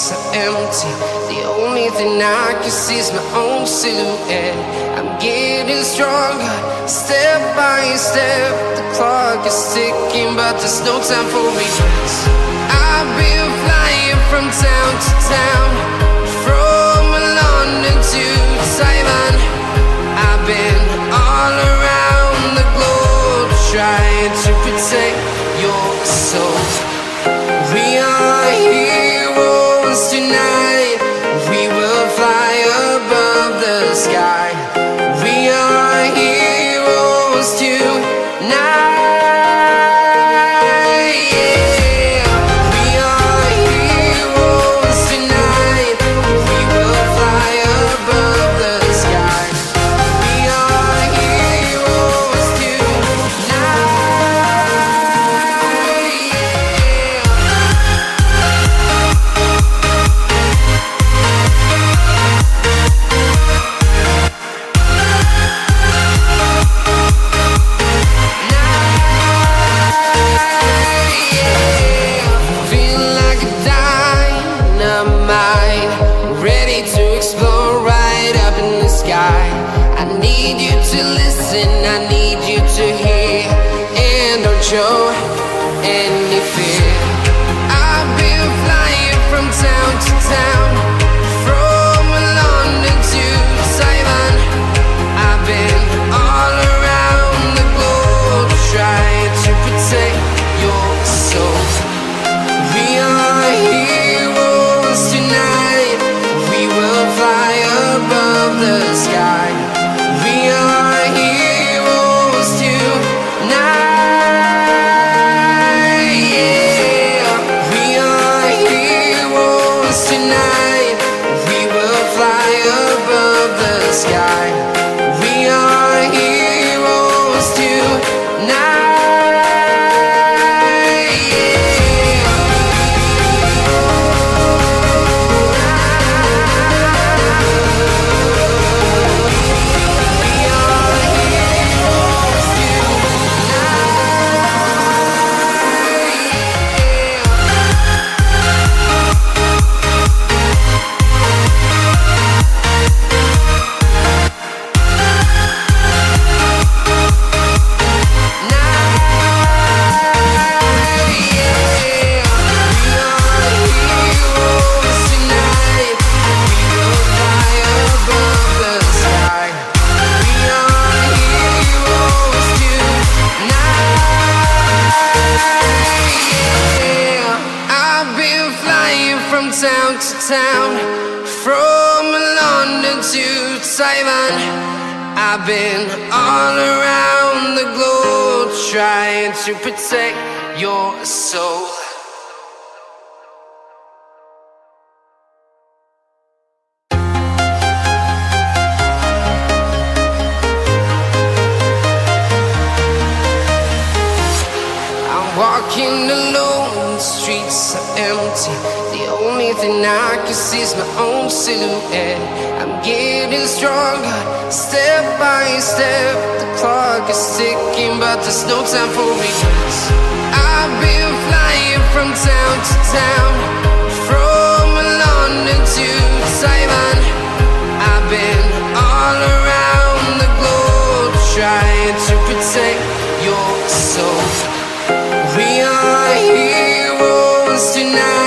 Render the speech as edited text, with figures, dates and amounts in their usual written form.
streets are empty. The only thing I can see is my own silhouette. I'm getting stronger, step by step. The clock is ticking, but there's no time for regrets. I've been flying from town to town, from London to Taiwan. I've been all around the globe, trying to protect your soul. We are heroes tonight. We will fly above the sky. We are heroes tonight. Yeah. We are heroes tonight. We will fly above the sky. We are heroes tonight. I need you to listen, I need you to hear, and don't show any fear. I've been flying from town to town, from London to Taiwan. I've been all around the globe, trying to protect your soul. We are heroes tonight. We will fly above the sky. We are heroes tonight. Yeah. We are heroes tonight. We will fly above the sky. We are heroes tonight. Town to town, from London to Taiwan. I've been all around the globe, trying to protect your soul. I'm walking alone, the streets are empty. The only thing I can see is my own silhouette. I'm getting stronger, step by step. The clock is ticking, but there's no time for regrets. I've been flying from town to town, from London to Taiwan. I've been all around the globe, trying to protect your soul. We are heroes tonight.